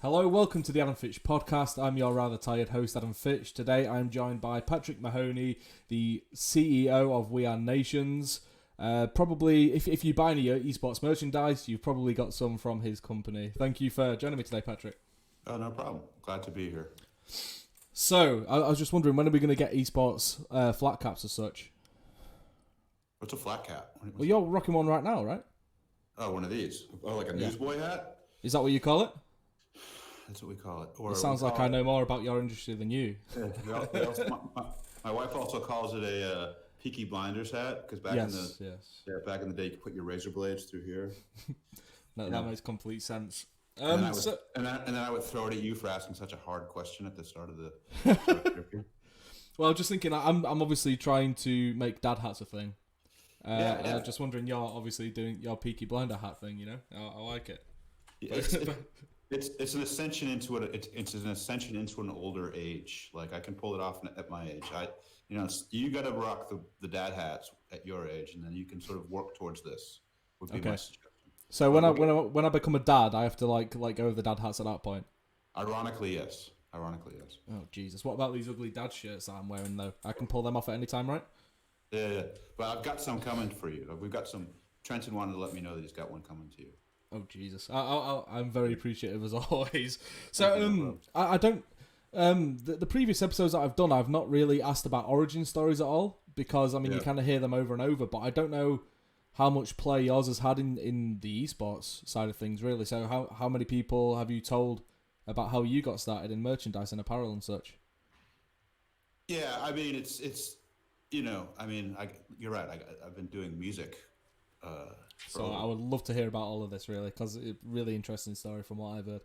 Hello, welcome to the Adam Fitch podcast. I'm your rather tired host, Adam Fitch. Today I'm joined by Patrick Mahoney, the CEO of We Are Nations. Probably, if you buy any eSports merchandise, you've probably got some from his company. Thank you for joining me today, Patrick. Oh, no problem. Glad to be here. So, I was just wondering, when are we going to get eSports flat caps as such? What's a flat cap? Well, you're rocking one right now, right? Oh, one of these. Oh, like a newsboy hat? Is that what you call it? That's what we call it. Or It sounds like I know more about your industry than you. Yeah, my wife also calls it a Peaky Blinders hat because back in the day, you could put your razor blades through here. That makes complete sense. And then I would throw it at you for asking such a hard question at the start of the. Well, just thinking, I'm obviously trying to make dad hats a thing. Yeah. Just wondering, you're obviously doing your Peaky Blinder hat thing. You know, I like it. It's an ascension into an older age. Like I can pull it off at my age. You got to rock the dad hats at your age, and then you can sort of work towards this. Would be my suggestion. So when I become a dad, I have to like go with the dad hats at that point. Ironically, yes. Oh Jesus! What about these ugly dad shirts that I'm wearing though? I can pull them off at any time, right? Yeah. But I've got some coming for you. We've got some. Trenton wanted to let me know that he's got one coming to you. Oh Jesus! I'm very appreciative as always. So I don't. The previous episodes that I've done, I've not really asked about origin stories at all because you kind of hear them over and over, but I don't know how much play yours has had in the esports side of things, really. So how many people have you told about how you got started in merchandise and apparel and such? Yeah, I mean it's you're right. I've been doing music. So I would love to hear about all of this, really, because it's a really interesting story from what I've heard.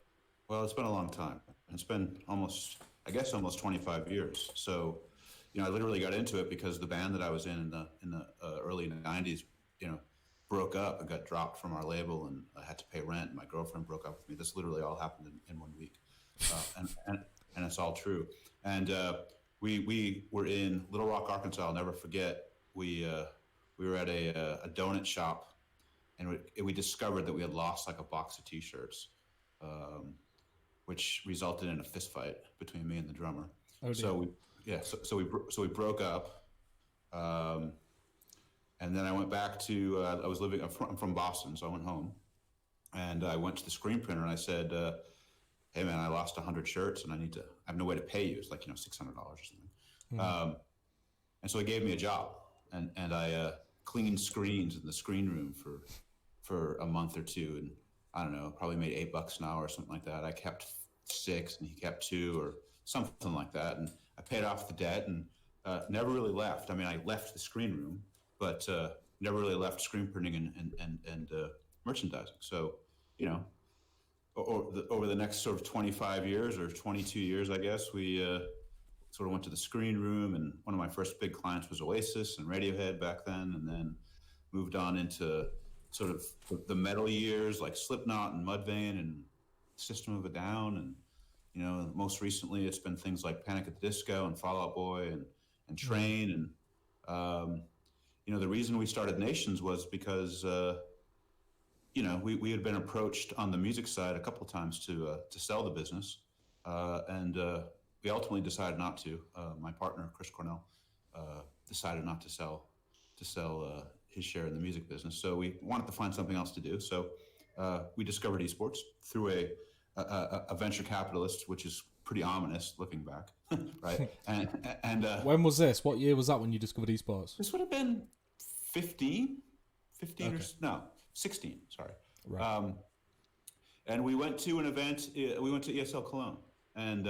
Well, it's been a long time. It's been almost 25 years. So, I literally got into it because the band that I was in the early 90s, broke up and got dropped from our label, and I had to pay rent. And my girlfriend broke up with me. This literally all happened in 1 week, and it's all true. And we were in Little Rock, Arkansas. I'll never forget. We were at a donut shop, and we discovered that we had lost like a box of T-shirts, which resulted in a fist fight between me and the drummer. Oh, dear. So we broke up, and then I went back to I'm from Boston, so I went home, and I went to the screen printer and I said, "Hey man, I lost 100 shirts, and I have no way to pay you. It's like $600 or something." And so he gave me a job, and I cleaned screens in the screen room for a month or two, and I don't know, probably made $8 an hour or something like that. I kept 6 and he kept 2 or something like that, and I paid off the debt and never really left. I mean, I left the screen room, but never really left screen printing and merchandising. So, over the next sort of 25 years or 22 years, I guess, we sort of went to the screen room, and one of my first big clients was Oasis and Radiohead back then, and then moved on into sort of the metal years like Slipknot and Mudvayne and System of a Down, and most recently it's been things like Panic at the Disco and Fall Out Boy and Train, and the reason we started Nations was because we had been approached on the music side a couple of times to sell the business, and we ultimately decided not to. My partner, Chris Cornell, decided not to sell his share in the music business. So we wanted to find something else to do. So we discovered eSports through a venture capitalist, which is pretty ominous looking back, right? And when was this? What year was that when you discovered eSports? This would have been 15 okay. or no, 16. Sorry. Right. And we went to an event. We went to ESL Cologne, and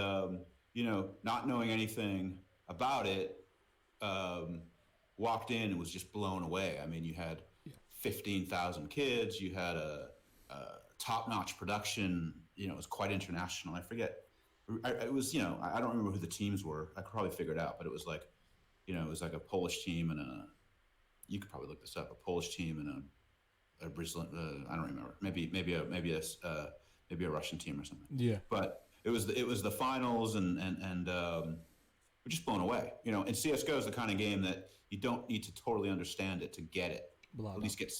not knowing anything about it, walked in and was just blown away. I mean, you had 15,000 kids. You had a top-notch production. It was quite international. I forget. It was, I don't remember who the teams were. I could probably figure it out, but it was like, it was like a Polish team and you could probably look this up, a Polish team and a Brazilian, I don't remember. Maybe a Russian team or something. Yeah. But it was the finals and we're just blown away. And CS:GO is the kind of game that you don't need to totally understand it to get it. At least get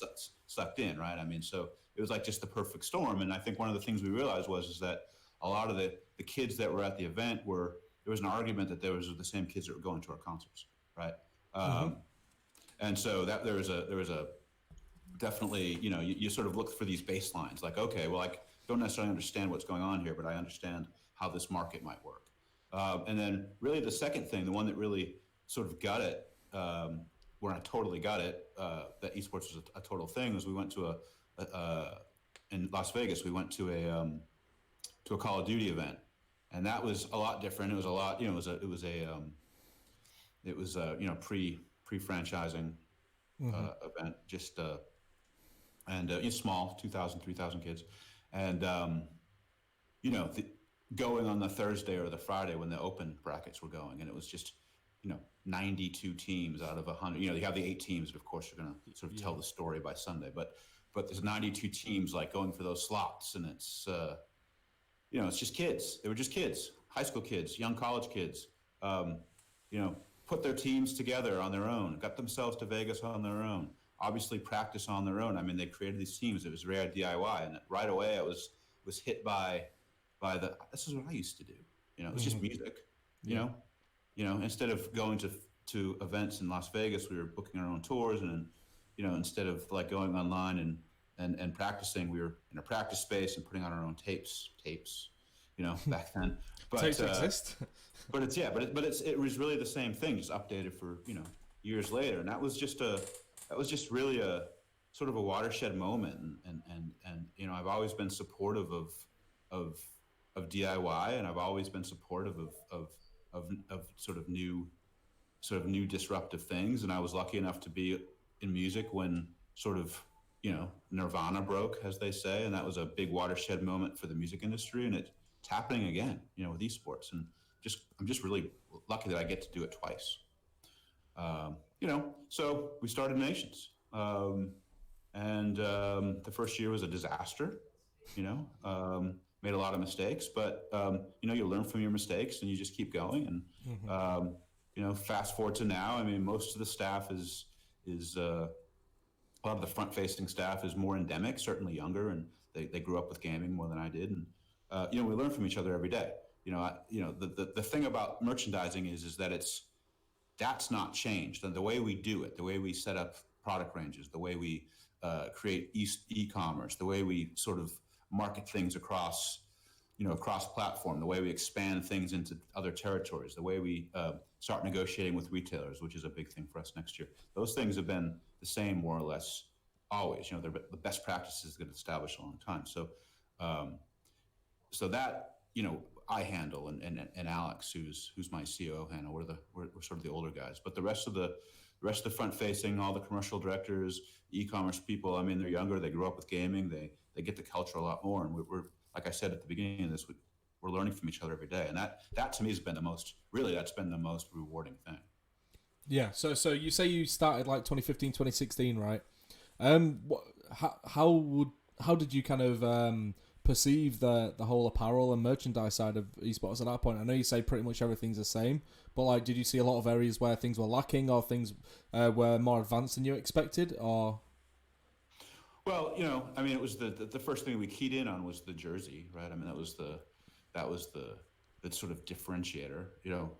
sucked in, right? I mean, so it was like just the perfect storm. And I think one of the things we realized is that a lot of the kids that were at the event there was an argument that there was the same kids that were going to our concerts, right? And so that there was a definitely, you sort of look for these baselines, like, okay, well, I don't necessarily understand what's going on here, but I understand how this market might work. And then really the second thing, the one that really sort of got it, where I totally got it, that esports was a total thing, was we went to in Las Vegas, we went to a Call of Duty event, and that was a lot different. It was a lot, it was pre-franchising event, just small, 2,000, 3,000 kids, and going on the Thursday or the Friday when the open brackets were going, and it was just 92 teams out of 100. You have the 8 teams, but of course you're going to sort of tell the story by Sunday, but there's 92 teams like going for those slots, and it's it's just kids. They were just kids, high school kids, young college kids, put their teams together on their own, got themselves to Vegas on their own, obviously practice on their own. I mean, they created these teams. It was rare DIY, and right away I was hit by this is what I used to do. It was just music. Instead of going to events in Las Vegas, we were booking our own tours, and instead of like going online and practicing, we were in a practice space and putting on our own tapes. Back then. But tapes exist. But it was really the same thing, just updated for years later, and that was just really a sort of a watershed moment, and I've always been supportive of DIY, and I've always been supportive of sort of new disruptive things, and I was lucky enough to be in music when sort of Nirvana broke, as they say, and that was a big watershed moment for the music industry, and it's happening again with esports, and I'm just really lucky that I get to do it twice. So we started Nations, and the first year was a disaster. Made a lot of mistakes, but you learn from your mistakes and you just keep going. And fast forward to now. I mean, most of the staff is a lot of the front-facing staff is more endemic, certainly younger, and they grew up with gaming more than I did. And we learn from each other every day. The thing about merchandising is that that's not changed. And the way we do it, the way we set up product ranges, the way we create e-commerce, the way we sort of market things across platform, the way we expand things into other territories, the way we start negotiating with retailers, which is a big thing for us next year. Those things have been the same more or less always. They're the best practices that get established a long time. So that I handle, and Alex, who's my COO, handle. We're sort of the older guys, but the rest of the front facing, all the commercial directors, e-commerce people, I mean, they're younger, they grew up with gaming, they get the culture a lot more, and we're like I said at the beginning of this, we're learning from each other every day, and that to me has been that's been the most rewarding thing. Yeah. So you say you started like 2015, 2016, right? How did you kind of perceive the whole apparel and merchandise side of esports at that point? I know you say pretty much everything's the same, but like, did you see a lot of areas where things were lacking, or things were more advanced than you expected, or? Well, I mean, it was the first thing we keyed in on was the jersey, right? I mean, that was the sort of differentiator.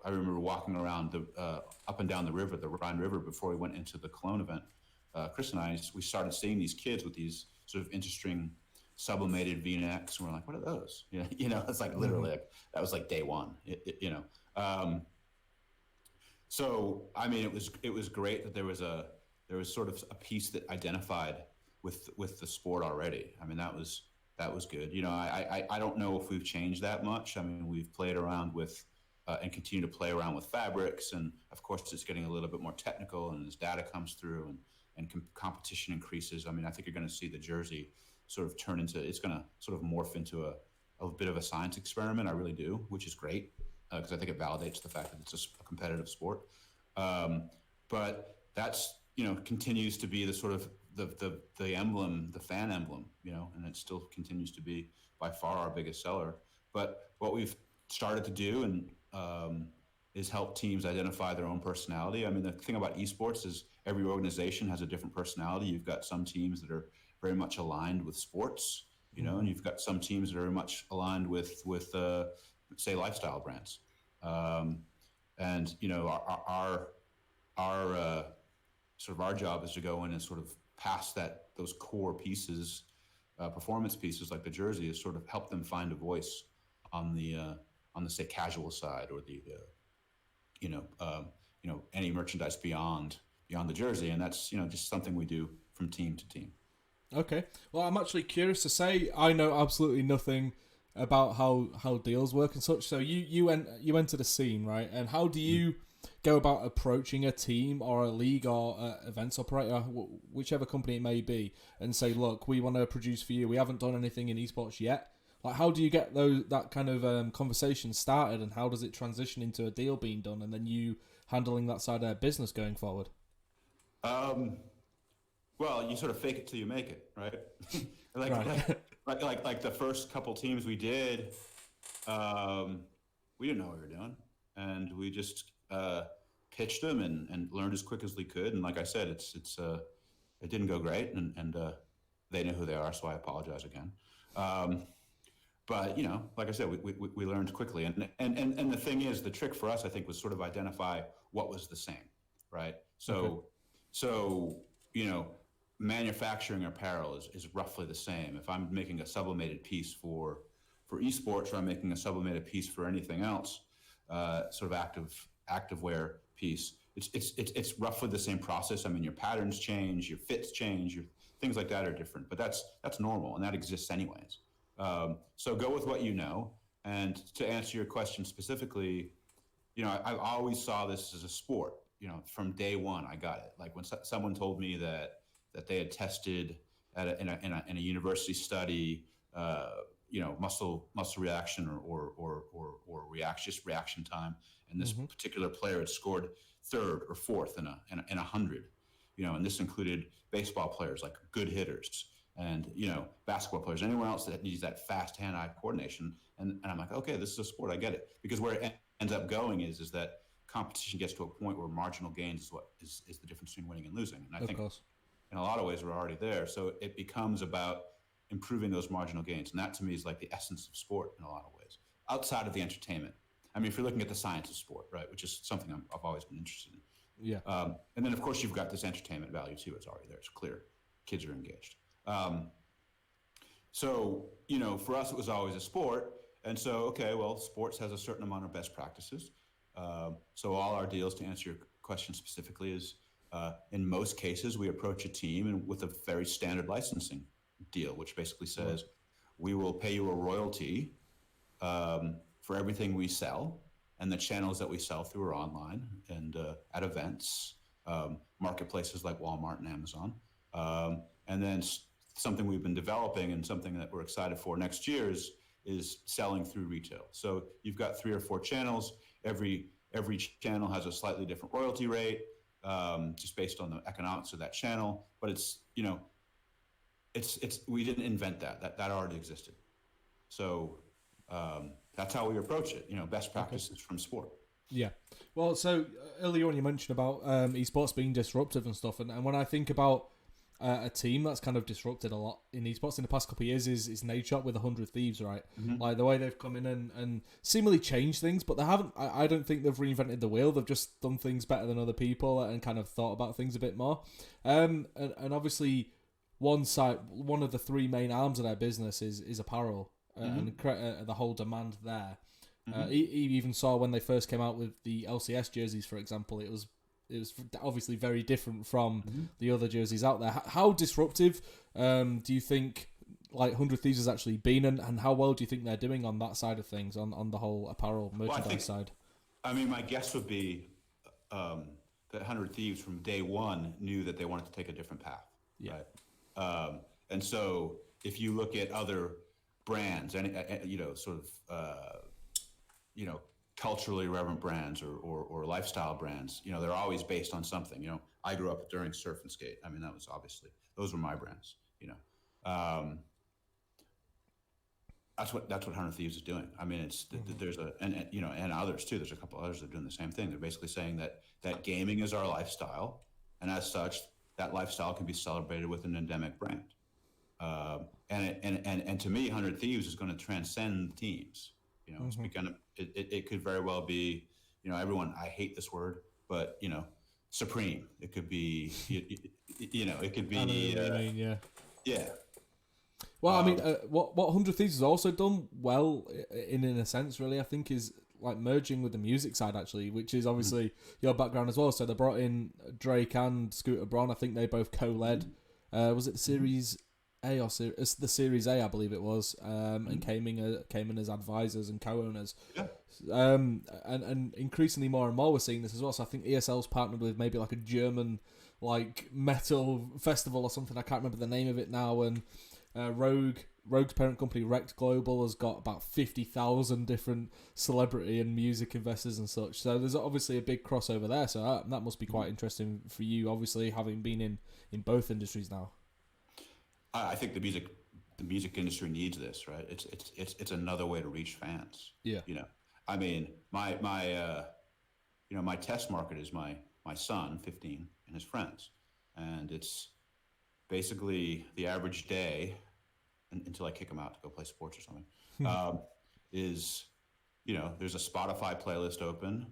I remember walking around up and down the river, the Rhine River, before we went into the Cologne event. Chris and I, we started seeing these kids with these sort of interesting sublimated V-necks, and we're like, what are those? It's like literally that was like day one. So I mean, it was great that there was sort of a piece that identified with the sport already. I mean, that was good. I don't know if we've changed that much. I mean, we've played around with and continue to play around with fabrics, and of course it's getting a little bit more technical, and as data comes through and competition increases, I mean, I think you're going to see the jersey sort of it's going to sort of morph into a bit of a science experiment. I really do, which is great, because I think it validates the fact that it's a competitive sport. But that's, continues to be the sort of the emblem, the fan emblem, and it still continues to be by far our biggest seller. But what we've started to do is help teams identify their own personality. I mean, the thing about esports is every organization has a different personality. You've got some teams that are very much aligned with sports, you know, and you've got some teams that are very much aligned with say lifestyle brands, and you know our sort of our job is to go in and sort of pass those core pieces, performance pieces like the jersey, is sort of help them find a voice on the say casual side, or the you know any merchandise beyond the jersey, and that's just something we do from team to team. Okay, well, I'm actually curious to say I know absolutely nothing about how deals work and such. So you enter the scene, right? And how do you go about approaching a team or a league or events operator, whichever company it may be, and say, look, we want to produce for you. We haven't done anything in esports yet. Like, how do you get that kind of conversation started, and how does it transition into a deal being done, and then you handling that side of their business going forward? Well, you sort of fake it till you make it, right? like the first couple teams we did, we didn't know what we were doing, and we just pitched them and learned as quick as we could. And like I said, it didn't go great, and they know who they are, so I apologize again. But like I said, we learned quickly, and the thing is, the trick for us, I think, was sort of identify what was the same, right? So manufacturing apparel is roughly the same. If I'm making a sublimated piece for esports, or I'm making a sublimated piece for anything else, sort of active wear piece, it's roughly the same process. I mean, your patterns change, your fits change, your things like that are different, but that's normal, and that exists anyways. So go with what you know. And to answer your question specifically, I always saw this as a sport. From day one, I got it. Like when someone told me that they had tested in a university study, muscle reaction or reaction time, and this particular player had scored third or fourth in 100. And this included baseball players, like good hitters, and basketball players, anyone else that needs that fast hand-eye coordination. And I'm like, okay, this is a sport. I get it. Because where it ends up going is that competition gets to a point where marginal gains is the difference between winning and losing. And I think in a lot of ways we're already there. So it becomes about improving those marginal gains. And that to me is like the essence of sport in a lot of ways, outside of the entertainment. I mean, if you're looking at the science of sport, right, which is something I've always been interested in. Yeah. And then of course you've got this entertainment value too. It's already there. It's clear. Kids are engaged. So, for us, it was always a sport. And so, okay, well, sports has a certain amount of best practices. So all our deals, to answer your question specifically, is in most cases, we approach a team and with a very standard licensing deal, which basically says we will pay you a royalty for everything we sell, and the channels that we sell through are online and at events, marketplaces like Walmart and Amazon. And then something we've been developing and something that we're excited for next year is selling through retail. So you've got 3 or 4 channels. Every channel has a slightly different royalty rate, just based on the economics of that channel. But it's we didn't invent that already existed. So that's how we approach it. Best practices from sport. Yeah. Well, so earlier on you mentioned about esports being disruptive and stuff, and when I think about a team that's kind of disrupted a lot in esports in the past couple of years is Nadeshot with 100 Thieves, right? Mm-hmm. Like the way they've come in and seemingly changed things, but they haven't. I don't think they've reinvented the wheel. They've just done things better than other people and kind of thought about things a bit more. And obviously, one of the 3 main arms of their business is apparel, and the whole demand there. Mm-hmm. You even saw when they first came out with the LCS jerseys, for example, it was obviously very different from the other jerseys out there. How disruptive do you think like 100 Thieves has actually been, and how well do you think they're doing on that side of things, on the whole apparel merchandise side? I mean, my guess would be that 100 Thieves from day one knew that they wanted to take a different path. Yeah. Right? And so if you look at other brands, and culturally relevant brands or lifestyle brands, they're always based on something. I grew up during surf and skate. I mean, that was obviously, those were my brands. That's what 100 Thieves is doing. I mean, it's there's and others too. There's a couple others that are doing the same thing. They're basically saying that gaming is our lifestyle, and as such, that lifestyle can be celebrated with an endemic brand. And to me, 100 Thieves is going to transcend teams. You know, it could very well be, you know, everyone, I hate this word, but, you know, supreme. It could be, you know, it could be, I know what you mean, yeah. Yeah. Well, I mean, what 100 Thieves has also done well, in a sense, really, I think, is like merging with the music side, actually, which is obviously your background as well. So they brought in Drake and Scooter Braun. I think they both co-led. Was it the Series A or the Series A, I believe it was, and came in as advisors and co-owners. Yeah. And increasingly more and more we're seeing this as well. So I think ESL's partnered with maybe like a German like metal festival or something. I can't remember the name of it now. And Rogue's parent company Rect Global has got about 50,000 different celebrity and music investors and such. So there's obviously a big crossover there. So that must be quite interesting for you, obviously, having been in both industries now. I think the music industry needs this, right? It's another way to reach fans. Yeah. You know, I mean, my test market is my son, 15, and his friends, and it's basically the average day until I kick him out to go play sports or something. Is, you know, there's a Spotify playlist open,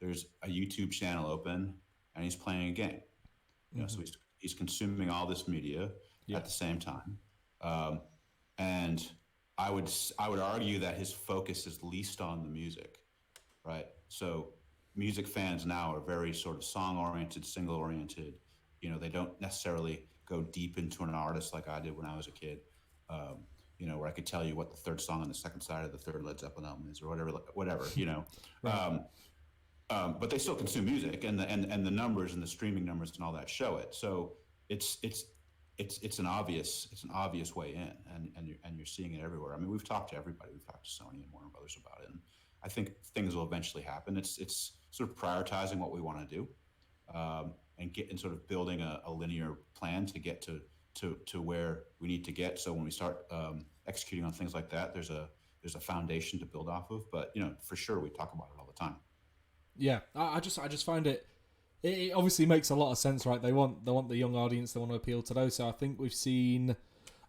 there's a YouTube channel open, and he's playing a game. You know, so he's consuming all this media at the same time, and I would argue that his focus is least on the music, right? So music fans now are very sort of song oriented, single oriented. You know, they don't necessarily go deep into an artist like I did when I was a kid. You know, where I could tell you what the third song on the second side of the third Led Zeppelin album is, or whatever. You know. Right. But they still consume music, and the numbers and the streaming numbers and all that show it. So it's an obvious way in, and you're seeing it everywhere. I mean, we've talked to everybody. We've talked to Sony and Warner Brothers about it, and I think things will eventually happen. It's sort of prioritizing what we want to do, and sort of building a linear plan to get to where we need to get. So when we start executing on things like that, there's a foundation to build off of. But, you know, for sure, we talk about it all the time. Yeah, I just find it obviously makes a lot of sense, right? They want the young audience, they want to appeal to those. So I think we've seen,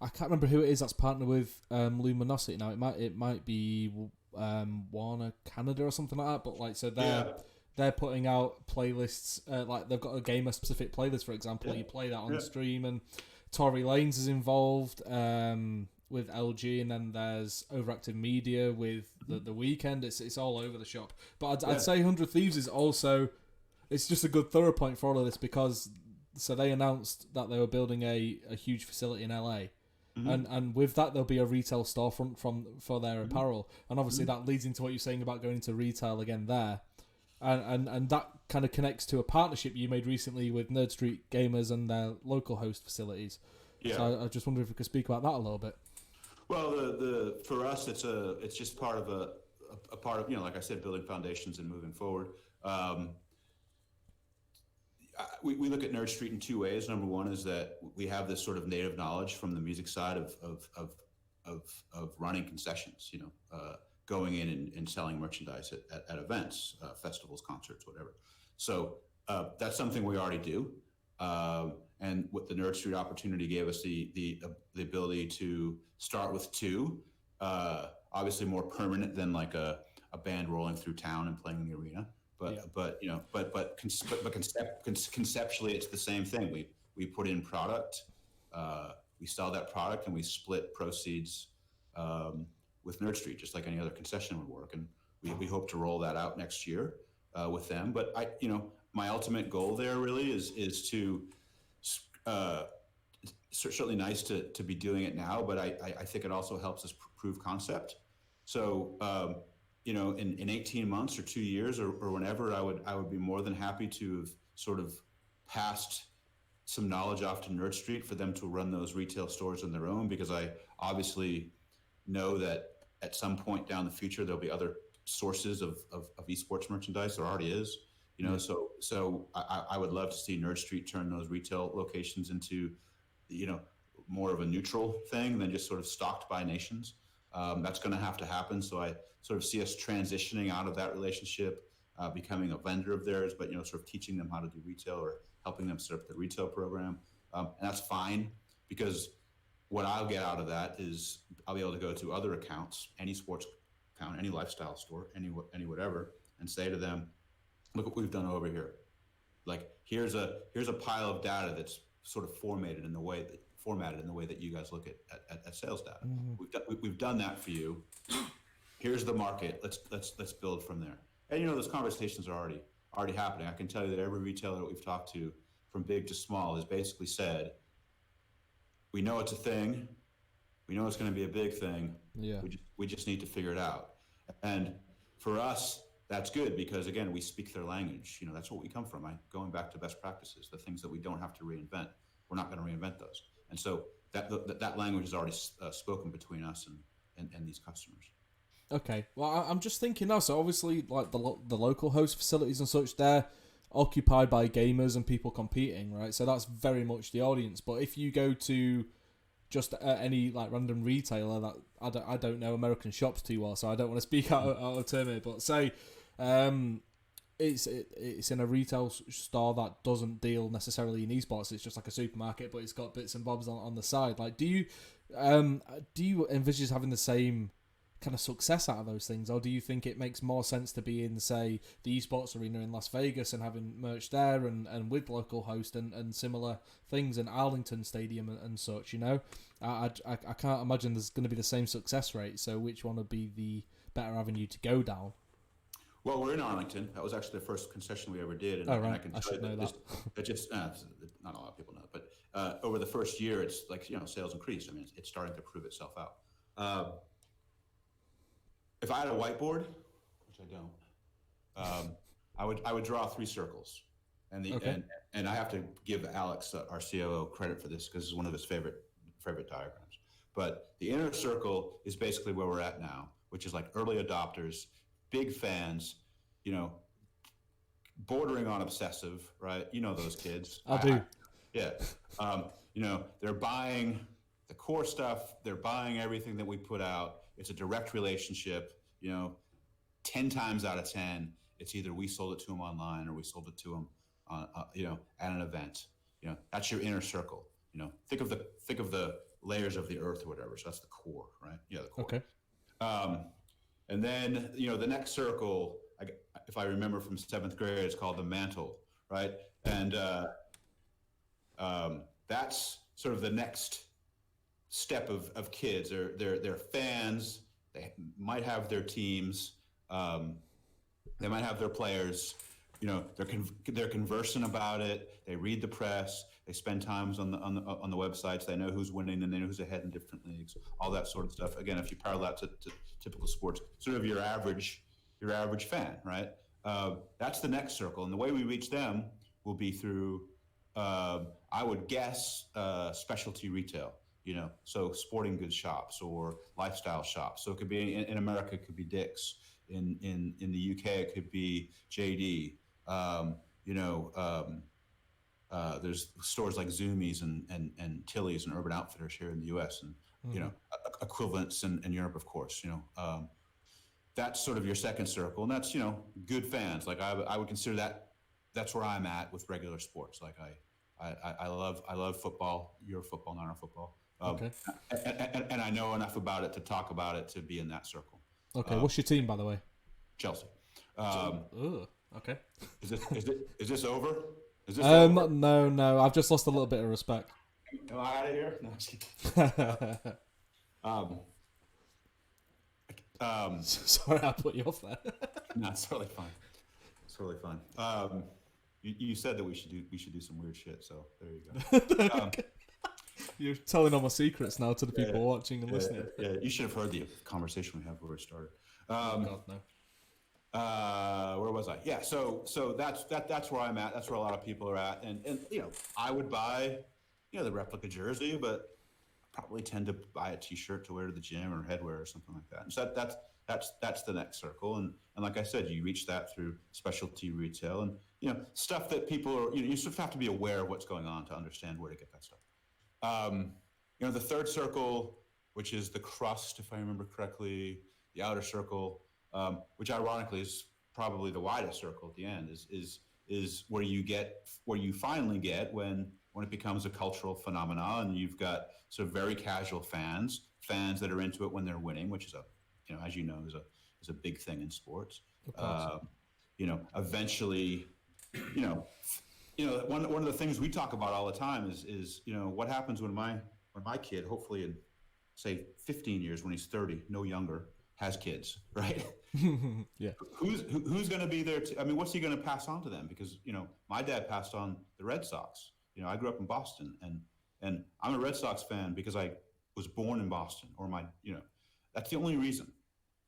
I can't remember who it is that's partnered with Luminosity now. It might be Warner Canada or something like that. But like, so they're putting out playlists, like they've got a gamer specific playlist, for example. You play that on the stream, and Tory Lanez is involved with LG, and then there's Overactive Media with the Weeknd. It's all over the shop. But I'd say 100 Thieves is also, it's just a good thorough point for all of this, because so they announced that they were building a huge facility in LA. And with that there'll be a retail storefront for their apparel, and obviously that leads into what you're saying about going into retail again there, and that kind of connects to a partnership you made recently with Nerd Street Gamers and their local host facilities. Yeah. So I just wonder if we could speak about that a little bit. Well, the for us it's just part of a part of, you know, like I said, building foundations and moving forward. We look at Nerd Street in two ways. Number one is that we have this sort of native knowledge from the music side of running concessions, you know, going in and selling merchandise at events, festivals, concerts, whatever. So that's something we already do. And what the Nerd Street opportunity gave us the ability to start with two, obviously more permanent than like a band rolling through town and playing in the arena. But you know, but conceptually, it's the same thing. We put in product, we sell that product, and we split proceeds with Nerd Street, just like any other concession would work. And we hope to roll that out next year with them. But my ultimate goal there really is to certainly nice to be doing it now, but I think it also helps us prove concept. So. In 18 months or 2 years or whenever, I would be more than happy to have sort of passed some knowledge off to Nerd Street for them to run those retail stores on their own, because I obviously know that at some point down the future there'll be other sources of esports merchandise. There already is, so I would love to see Nerd Street turn those retail locations into, more of a neutral thing than just sort of stocked by nations. That's going to have to happen. So I sort of see us transitioning out of that relationship, becoming a vendor of theirs, but sort of teaching them how to do retail or helping them set up the retail program. And that's fine, because what I'll get out of that is I'll be able to go to other accounts, any sports account, any lifestyle store, any whatever, and say to them, look what we've done over here. Like here's a pile of data that's sort of formatted in the way that you guys look at sales data. We've done that for you. Here's the market. Let's build from there. And those conversations are already happening. I can tell you that every retailer that we've talked to, from big to small, has basically said, we know it's a thing. We know it's going to be a big thing. Yeah. We just need to figure it out. And for us, that's good because, again, we speak their language. That's what we come from. Going back to best practices, the things that we don't have to reinvent, we're not going to reinvent those. And so that language is already spoken between us and these customers. Okay. Well, I'm just thinking now. So obviously, like the local host facilities and such, they're occupied by gamers and people competing, right? So that's very much the audience. But if you go to just any like random retailer that I don't know American shops too well, so I don't want to speak out of turn here. But say it's in a retail store that doesn't deal necessarily in esports. It's just like a supermarket, but it's got bits and bobs on the side. Like, do you envisage having the same kind of success out of those things, or do you think it makes more sense to be in, say, the esports arena in Las Vegas and having merch there and with local host and similar things in Arlington Stadium and such? I can't imagine there's going to be the same success rate. So which one would be the better avenue to go down? Well, we're in Arlington. That was actually the first concession we ever did. And, right. And I can should know that. That just not a lot of people know, but over the first year, it's like sales increased. I mean, it's starting to prove itself out. If I had a whiteboard, which I don't, I would draw 3 circles, and and I have to give Alex, our COO, credit for this because it's one of his favorite diagrams. But the inner circle is basically where we're at now, which is like early adopters, big fans, bordering on obsessive, right? Those kids. I do. Yeah. They're buying the core stuff. They're buying everything that we put out. It's a direct relationship. 10 times out of 10, it's either we sold it to them online or we sold it to them, at an event. That's your inner circle. Think of the layers of the earth or whatever. So that's the core, right? Yeah, the core. Okay. And then the next circle, if I remember from 7th grade, it's called the mantle, right? And that's sort of the next step of kids. They're fans. They might have their teams. They might have their players. They're conversant about it. They read the press. They spend times on the websites. They know who's winning and they know who's ahead in different leagues. All that sort of stuff. Again, if you parallel that to typical sports, sort of your average fan, right? That's the next circle, and the way we reach them will be through, I would guess, specialty retail. So sporting goods shops or lifestyle shops. So it could be in America, it could be Dick's. In the UK, it could be JD. There's stores like Zoomies and Tilly's and Urban Outfitters here in the US, and equivalents in Europe, of course. That's sort of your second circle, and that's good fans. Like I would consider that's where I'm at with regular sports. Like I love football, your football, not our football. Okay. And I know enough about it to talk about it to be in that circle. Okay. What's your team, by the way? Chelsea. Okay. Is this over? Is this over? No. I've just lost a little bit of respect. Am I out of here? No, I'm just kidding. Sorry, I put you off there. No, it's totally fine. It's totally fine. You said that we should do some weird shit, so there you go. You're telling all my secrets now to the people watching and listening. Yeah, you should have heard the conversation we had before we started. God, no. Where was I? Yeah, so that's where I'm at. That's where a lot of people are at, and I would buy the replica jersey, but I probably tend to buy a T-shirt to wear to the gym or headwear or something like that. And so that's the next circle, and like I said, you reach that through specialty retail and stuff that people are. You sort of have to be aware of what's going on to understand where to get that stuff. The third circle, which is the crust, if I remember correctly, the outer circle, which ironically is probably the widest circle at the end, is where you finally get when when it becomes a cultural phenomenon, and you've got sort of very casual fans that are into it when they're winning, which is as you know, is a big thing in sports. Eventually, one of the things we talk about all the time is what happens when my kid, hopefully in say 15 years, when he's 30, no younger, has kids, right? Yeah. Who's going to be there? What's he going to pass on to them? Because my dad passed on the Red Sox. I grew up in Boston, and I'm a Red Sox fan because I was born in Boston, or that's the only reason,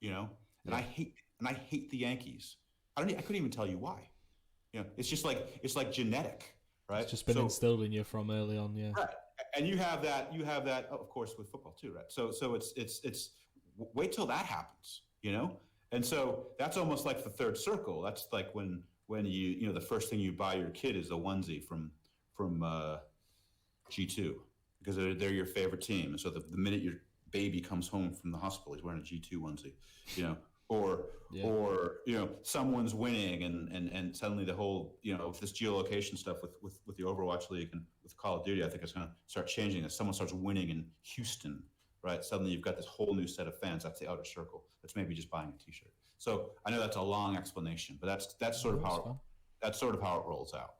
And I hate the Yankees. I couldn't even tell you why. It's just like genetic, right? It's just been instilled in you from early on, yeah. Right, and you have that, of course, with football too, right? So it's wait till that happens, And so that's almost like the third circle. That's like when you the first thing you buy your kid is a onesie from G2 because they're your favorite team. And so the minute your baby comes home from the hospital, he's wearing a G2 onesie, or someone's winning and suddenly the whole this geolocation stuff with the Overwatch League and with Call of Duty, I think it's going to start changing as someone starts winning in Houston, right? Suddenly you've got this whole new set of fans. That's the outer circle. That's maybe just buying a T-shirt. So I know that's a long explanation, but that's sort of how it rolls out.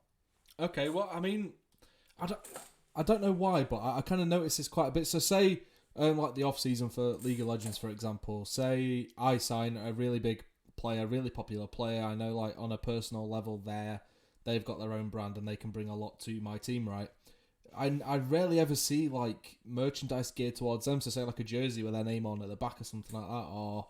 Okay, well, I don't know why, but I kind of notice this quite a bit. So say, like the off season for League of Legends, for example. Say I sign a really big player, really popular player. I know, like on a personal level, they've got their own brand and they can bring a lot to my team, right? I rarely ever see like merchandise geared towards them. So say like a jersey with their name on at the back or something like that, or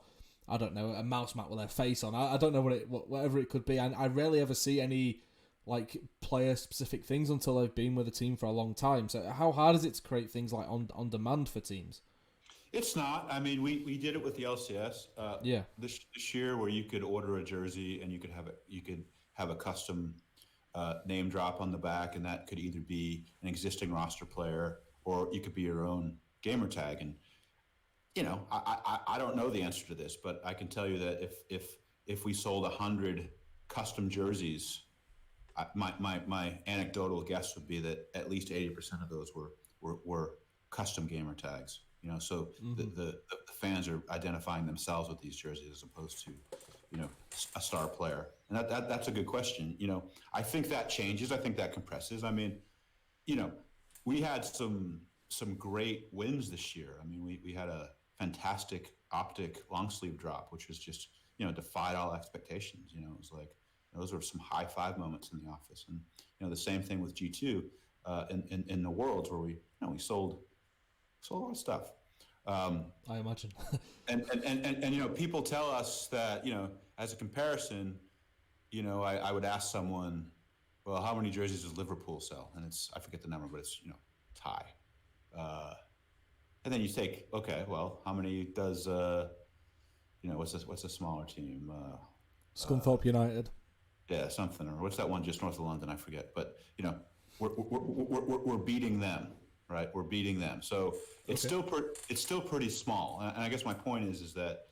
I don't know, a mouse mat with their face on. I don't know whatever it could be. And I rarely ever see any like player specific things until they've been with a team for a long time. So how hard is it to create things like on demand for teams? It's not. We did it with the LCS. This year, where you could order a jersey and you could have a custom name drop on the back, and that could either be an existing roster player or you could be your own gamer tag. And I don't know the answer to this, but I can tell you that if we sold 100 custom jerseys, my anecdotal guess would be that at least 80% of those were custom gamer tags. So the fans are identifying themselves with these jerseys as opposed to a star player. And that's a good question. I think that changes. I think that compresses. We had some great wins this year. We had a fantastic Optic long sleeve drop, which was just defied all expectations. It was like those were some high five moments in the office. And the same thing with G2 in the Worlds, where we sold a lot of stuff. I imagine. and people tell us that as a comparison, I would ask someone, well, how many jerseys does Liverpool sell? And I forget the number, but it's tie. And then you take, okay, well, how many does what's a smaller team? Scunthorpe United. Yeah, something, or what's that one just north of London? I forget. But we're beating them, right? We're beating them. So it's still pretty small. And I guess my point is that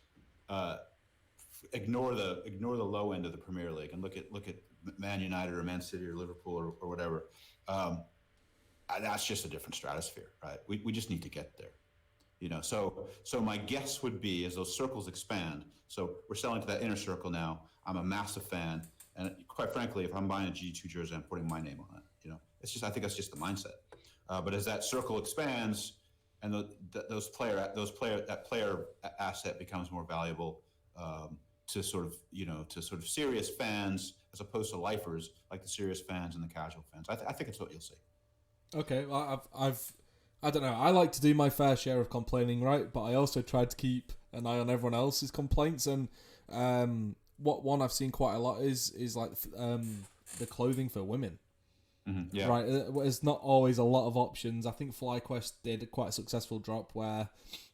ignore the low end of the Premier League and look at Man United or Man City or Liverpool or whatever. That's just a different stratosphere, right? We just need to get there. So my guess would be as those circles expand. So we're selling to that inner circle now. I'm a massive fan. And quite frankly, if I'm buying a G2 jersey, I'm putting my name on it. I think that's just the mindset. But as that circle expands, and that player asset becomes more valuable to sort of serious fans as opposed to lifers like the serious fans and the casual fans. I think it's what you'll see. Okay, well, I don't know. I like to do my fair share of complaining, right? But I also try to keep an eye on everyone else's complaints and. What one I've seen quite a lot is like the clothing for women. Mm-hmm, yeah. Right, there's not always a lot of options. I think FlyQuest did quite a successful drop where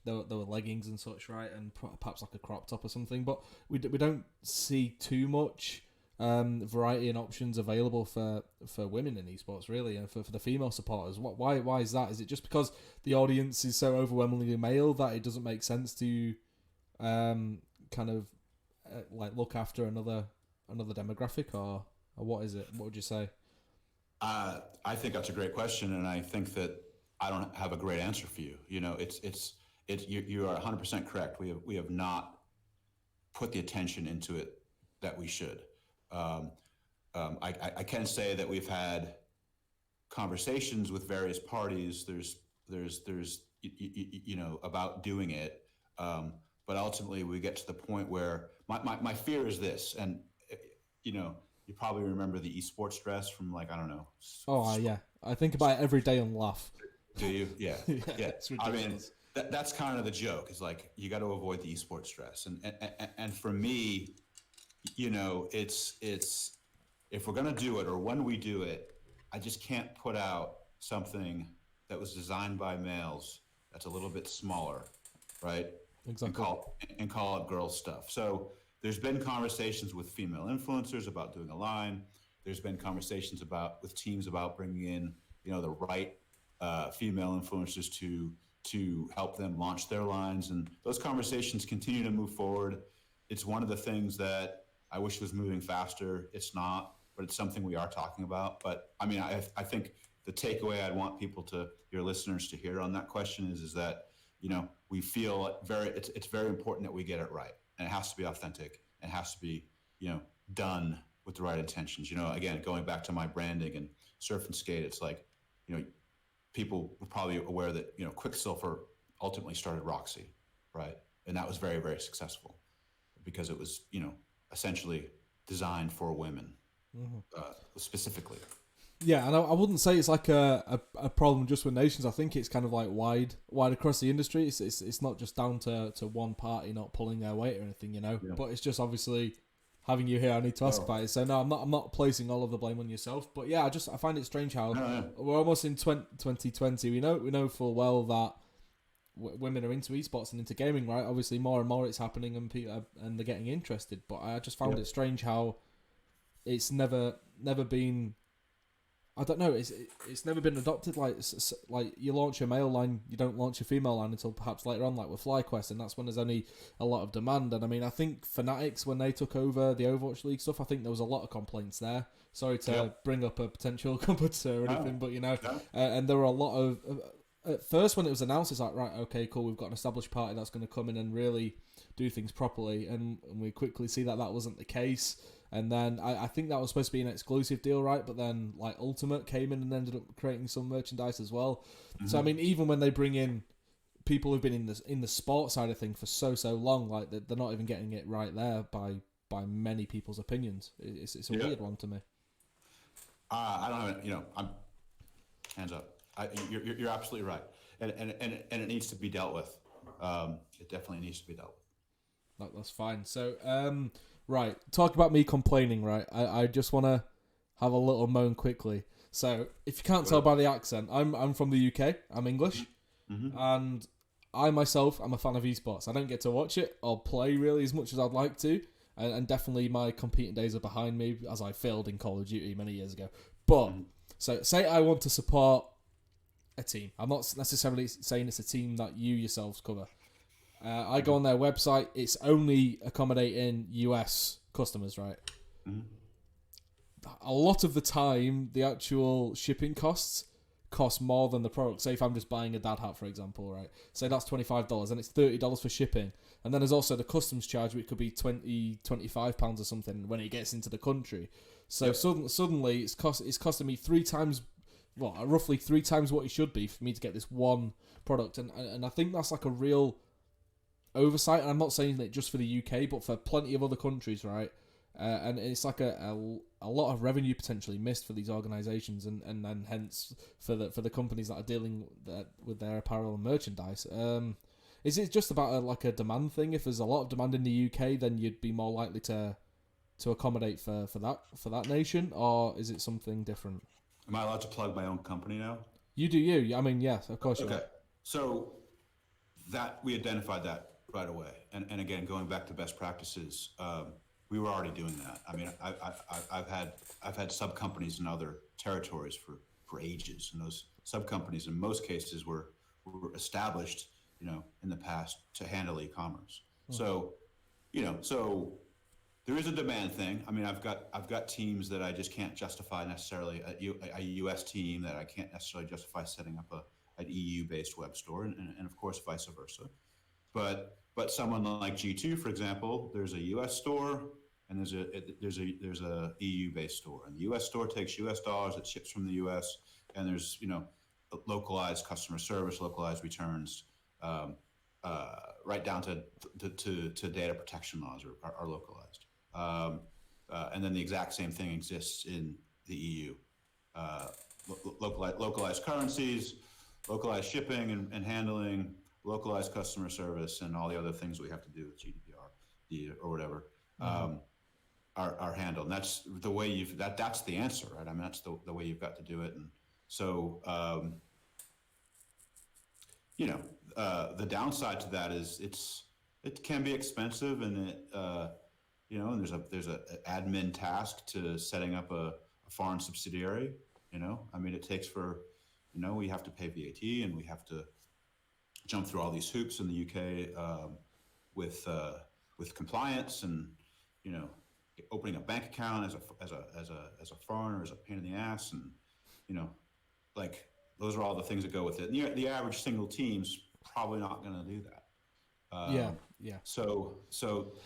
there were leggings and such, right, and perhaps like a crop top or something. But we don't see too much variety and options available for women in esports, really, and for the female supporters. Why is that? Is it just because the audience is so overwhelmingly male that it doesn't make sense to kind of like look after another demographic, or what is it? What would you say? I think that's a great question, and I think that I don't have a great answer for you. You know, you are 100% correct. We have not put the attention into it that we should. I can say that we've had conversations with various parties. There's you know, about doing it, but ultimately we get to the point where my fear is this, and you know, you probably remember the eSports dress from, like, I don't know. Oh, yeah. I think about it every day and laugh. Do you? Yeah. Yeah, Yeah. it's I mean, ridiculous. that's kind of the joke, is like, you got to avoid the esports dress. And for me, you know, it's if we're going to do it, or when we do it, I just can't put out something that was designed by males that's a little bit smaller, right? Exactly. And call it girl stuff. So there's been conversations with female influencers about doing a line. There's been conversations with teams about bringing in, you know, the right female influencers to help them launch their lines, and those conversations continue to move forward. It's one of the things that I wish was moving faster. It's not, but it's something we are talking about. But I mean, I think the takeaway I'd want your listeners to hear on that question is that, you know, we feel it's very important that we get it right, and it has to be authentic, and it has to be, you know, done with the right intentions. You know, again, going back to my branding and surf and skate, it's like, you know, people were probably aware that, you know, Quicksilver ultimately started Roxy, right? And that was very, very successful because it was, you know, essentially designed for women, specifically. Yeah, and I wouldn't say it's like a problem just with nations. I think it's kind of like wide across the industry. It's not just down to one party not pulling their weight or anything, you know. Yeah. But it's just obviously having you here, I need to ask about it. So no, I'm not placing all of the blame on yourself. But yeah, I find it strange how we're almost in 2020. We know full well that women are into esports and into gaming, right? Obviously, more and more it's happening, and people and they're getting interested. But I just found it strange how it's never been. I don't know. It's never been adopted. Like you launch a male line, you don't launch a female line until perhaps later on, like with FlyQuest, and that's when there's only a lot of demand. And I mean, I think Fanatics, when they took over the Overwatch League stuff, I think there was a lot of complaints there. Sorry to bring up a potential competitor or anything, but you know, and there were a lot of. At first, when it was announced, it's like, right, okay, cool, we've got an established party that's going to come in and really do things properly, and we quickly see that wasn't the case. And then I think that was supposed to be an exclusive deal, right? But then like Ultimate came in and ended up creating some merchandise as well. Mm-hmm. So I mean, even when they bring in people who've been in the sports side of things for so long, like they're not even getting it right there by many people's opinions. It's a weird one to me. I don't know. You know, I'm hands up. You're absolutely right, and it needs to be dealt with. It definitely needs to be dealt with. That's fine. So. Right, talk about me complaining, right? I just want to have a little moan quickly. So, if you can't tell by the accent, I'm from the UK, I'm English, and I myself am a fan of esports. I don't get to watch it or play really as much as I'd like to, and definitely my competing days are behind me, as I failed in Call of Duty many years ago. But, so say I want to support a team. I'm not necessarily saying it's a team that you yourselves cover. I go on their website. It's only accommodating US customers, right? Mm-hmm. A lot of the time, the actual shipping costs cost more than the product. Say if I'm just buying a dad hat, for example, right? Say that's $25 and it's $30 for shipping. And then there's also the customs charge, which could be £25 or something when it gets into the country. So suddenly it's costing me roughly three times what it should be for me to get this one product. And I think that's like a real oversight, and I'm not saying it just for the UK, but for plenty of other countries, right? And it's like a lot of revenue potentially missed for these organisations, and then hence for the companies that are dealing with their apparel and merchandise. Is it just about a demand thing? If there's a lot of demand in the UK, then you'd be more likely to accommodate for that nation, or is it something different? Am I allowed to plug my own company now? You do you. I mean, yes, of course. Okay, so that we identified that right away, and again, going back to best practices, we were already doing that. I mean, I've had sub companies in other territories for ages, and those sub companies in most cases were established, you know, in the past to handle e-commerce. Mm-hmm. So there is a demand thing. I mean, I've got teams that I just can't justify necessarily a US team that I can't necessarily justify setting up an EU based web store, and of course vice versa. But someone like G2, for example, there's a US store and there's a EU based store, and the US store takes US dollars, it ships from the US, and there's localized customer service, localized returns. Right down to data protection laws are localized. And then the exact same thing exists in the EU. Localized currencies, localized shipping and handling, localized customer service, and all the other things we have to do with GDPR or whatever are handled. And that's the way that's the answer, right? I mean, that's the way you've got to do it. And so, the downside to that is it can be expensive, and and there's a admin task to setting up a foreign subsidiary. I mean, it takes we have to pay VAT, and we have to jump through all these hoops in the UK with compliance, and opening a bank account as a foreigner is a pain in the ass, and like those are all the things that go with it. And the average single team's probably not going to do that. Yeah. So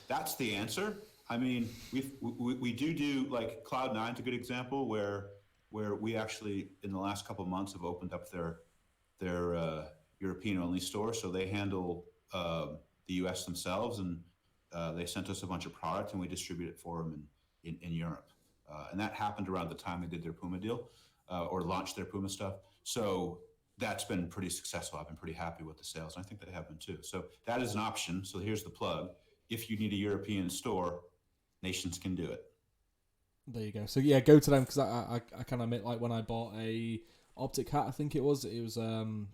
that's the answer. I mean, we do like Cloud9's a good example where we actually in the last couple of months have opened up their European only store. So they handle the US themselves, and they sent us a bunch of product, and we distribute it for them in Europe. And that happened around the time they did their Puma deal or launched their Puma stuff. So that's been pretty successful. I've been pretty happy with the sales, and I think they have been too. So that is an option. So here's the plug. If you need a European store, nations can do it. There you go. So yeah, go to them, because I can admit, like when I bought a Optic hat, I think it was there was an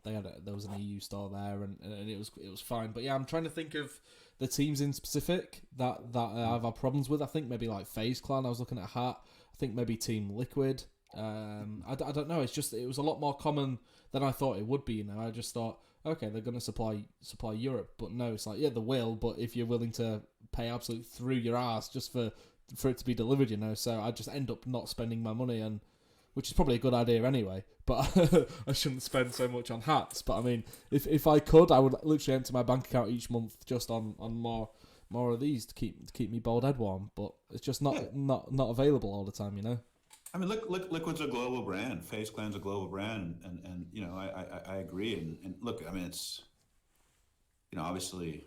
EU store there, and it was fine. But yeah, I'm trying to think of the teams in specific that I've had problems with. I think maybe like FaZe Clan. I was looking at a hat. I think maybe Team Liquid. I don't know. It's just it was a lot more common than I thought it would be. I just thought, okay, they're going to supply Europe, but no, it's like, yeah, they will, but if you're willing to pay absolutely through your ass just for it to be delivered, so I just end up not spending my money, and which is probably a good idea anyway, but I shouldn't spend so much on hats. But I mean, if I could, I would literally empty my bank account each month just on more of these to keep me bald head warm, but it's just not available all the time, I mean, look, Liquid's a global brand. FaZe Clan's a global brand, and I agree. And look, I mean, it's obviously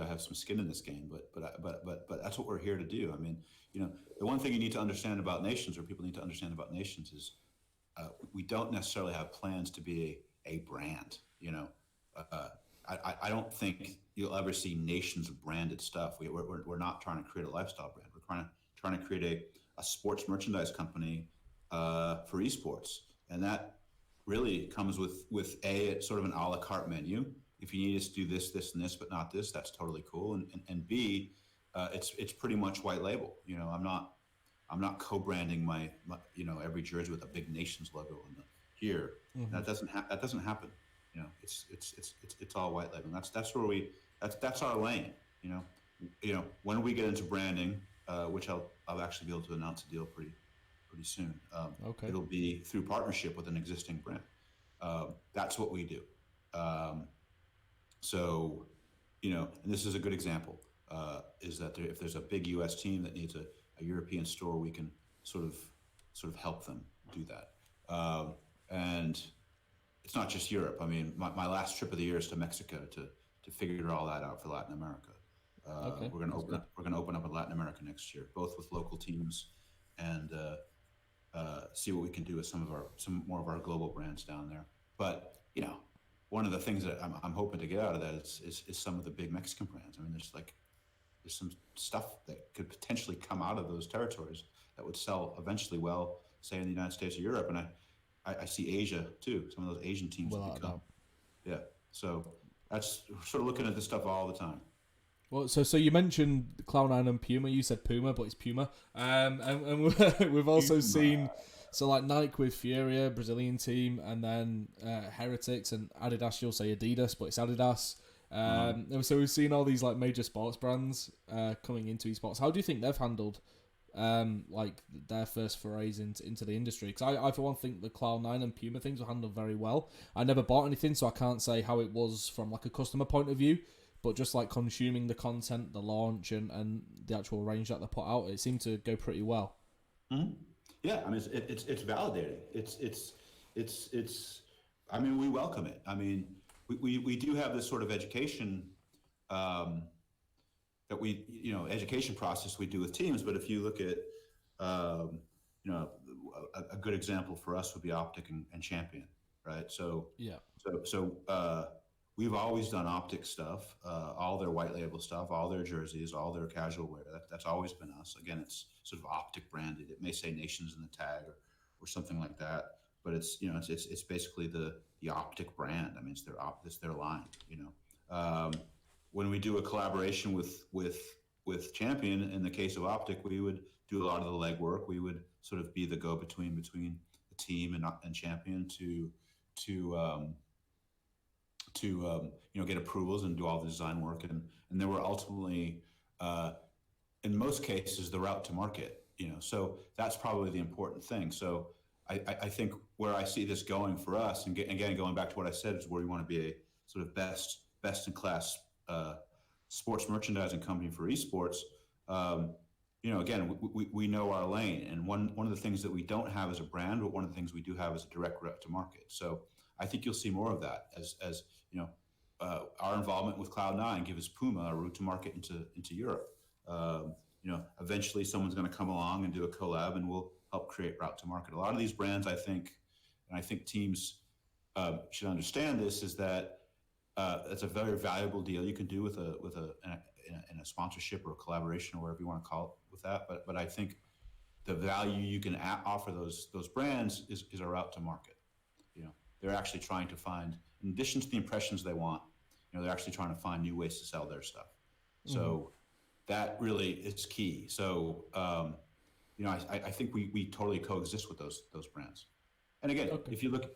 I have some skin in this game, but that's what we're here to do. I mean, the one thing you need to understand about nations, or people need to understand about nations, is we don't necessarily have plans to be a brand. I don't think you'll ever see nations branded stuff. We're not trying to create a lifestyle brand. We're trying to create a sports merchandise company for esports, and that really comes with sort of an a la carte menu. If you need us to do this, and this, but not this, that's totally cool. And B, it's pretty much white label. I'm not co-branding my every jersey with a big nations logo on here. Mm-hmm. That doesn't happen. It's all white label. And that's where that's our lane. When we get into branding, which I'll actually be able to announce a deal pretty soon. Okay. It'll be through partnership with an existing brand. That's what we do. So, and this is a good example, is that if there's a big U.S. team that needs a European store, we can sort of help them do that. And it's not just Europe. I mean, my last trip of the year is to Mexico to figure all that out for Latin America. Okay. We're going to open up in Latin America next year, both with local teams and see what we can do with some more of our global brands down there. But one of the things that I'm hoping to get out of that is some of the big Mexican brands. I mean, there's some stuff that could potentially come out of those territories that would sell eventually well, say in the United States or Europe, and I see Asia too. Some of those Asian teams that come. Yeah, so that's sort of looking at this stuff all the time. Well, so you mentioned Cloud9 and Puma. You said Puma, but it's Puma. And we've also seen, so like Nike with Furia, Brazilian team, and then Heretics and Adidas. You'll say Adidas, but it's Adidas. So we've seen all these like major sports brands coming into esports. How do you think they've handled like their first forays into the industry? Because I for one think the Cloud9 and Puma things were handled very well. I never bought anything, so I can't say how it was from like a customer point of view, but just like consuming the content, the launch, and the actual range that they put out, it seemed to go pretty well. Mm-hmm. Yeah, I mean it's validating. It's I mean, we welcome it. I mean, we do have this sort of education that we, education process we do with teams. But if you look at, a good example for us would be Optic and Champion, right? So we've always done Optic stuff, all their white label stuff, all their jerseys, all their casual wear. That's always been us. Again, it's sort of Optic branded. It may say Nations in the tag or something like that, but it's basically the Optic brand. I mean, it's their line. When we do a collaboration with Champion, in the case of Optic, we would do a lot of the legwork. We would sort of be the go-between between the team and Champion to get approvals and do all the design work, and then we're ultimately, in most cases, the route to market. So that's probably the important thing. So I think where I see this going for us, and again going back to what I said, is where we want to be a sort of best in class sports merchandising company for esports. Again, we know our lane, and one of the things that we don't have as a brand, but one of the things we do have is a direct route to market. So I think you'll see more of that as our involvement with Cloud9 gives Puma a route to market into Europe. Eventually someone's going to come along and do a collab, and we'll help create route to market. A lot of these brands, I think teams should understand this, is that it's a very valuable deal you can do with a sponsorship or a collaboration or whatever you want to call it with that. But I think the value you can offer those brands is a route to market. They're actually trying to find, in addition to the impressions they want, they're actually trying to find new ways to sell their stuff. So that really is key. So I think we totally coexist with those brands. And again, if you look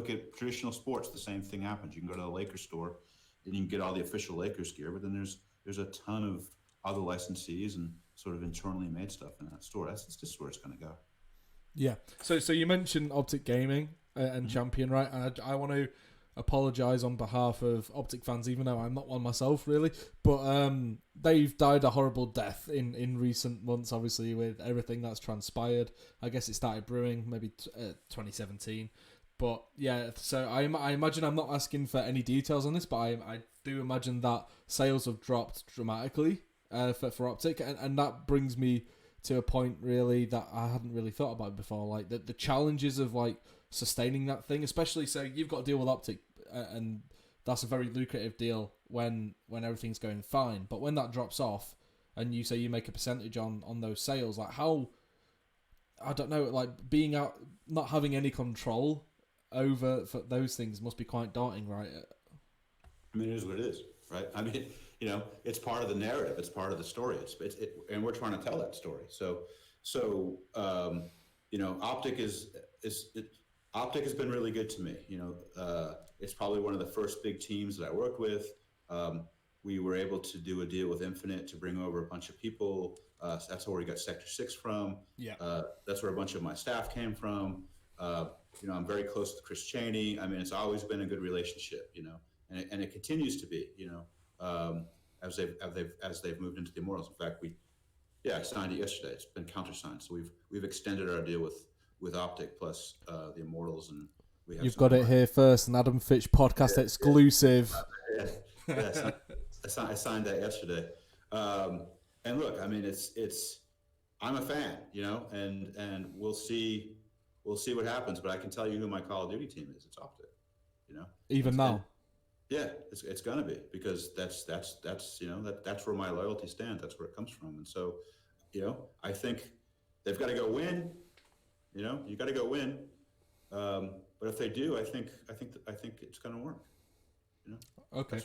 at traditional sports, the same thing happens. You can go to the Lakers store and you can get all the official Lakers gear, but then there's a ton of other licensees and sort of internally made stuff in that store. That's just where it's going to go. Yeah. So you mentioned Optic Gaming and Champion, right? And I want to apologise on behalf of Optic fans, even though I'm not one myself, really. But they've died a horrible death in recent months, obviously, with everything that's transpired. I guess it started brewing maybe 2017. But yeah, so I imagine, I'm not asking for any details on this, but I do imagine that sales have dropped dramatically for Optic. And that brings me to a point, really, that I hadn't really thought about before. Like the challenges of like sustaining that thing, especially, so you've got to deal with Optic, and that's a very lucrative deal when everything's going fine. But when that drops off, and you say you make a percentage on those sales, like how, I don't know, like being out, not having any control over for those things must be quite daunting, right? I mean, it is what it is, right? I mean, it's part of the narrative, it's part of the story. And we're trying to tell that story. So Optic has been really good to me. It's probably one of the first big teams that I worked with. We were able to do a deal with Infinite to bring over a bunch of people. So that's where we got Sector 6 from. Yeah. That's where a bunch of my staff came from. I'm very close to Chris Chaney. I mean, it's always been a good relationship, and it continues to be, as they've moved into the Immortals. In fact, I signed it yesterday. It's been countersigned. So we've extended our deal with Optic plus the Immortals, and we have. You've got it here first, an Adam Fitch podcast exclusive. Yeah, I signed that yesterday. And look, I mean, it's I'm a fan, and we'll see what happens. But I can tell you who my Call of Duty team is. It's Optic, Even now. Yeah, it's gonna be, because that's where my loyalty stands. That's where it comes from. And so, I think they've got to go win. You got to go win. But if they do, I think it's gonna work. Okay.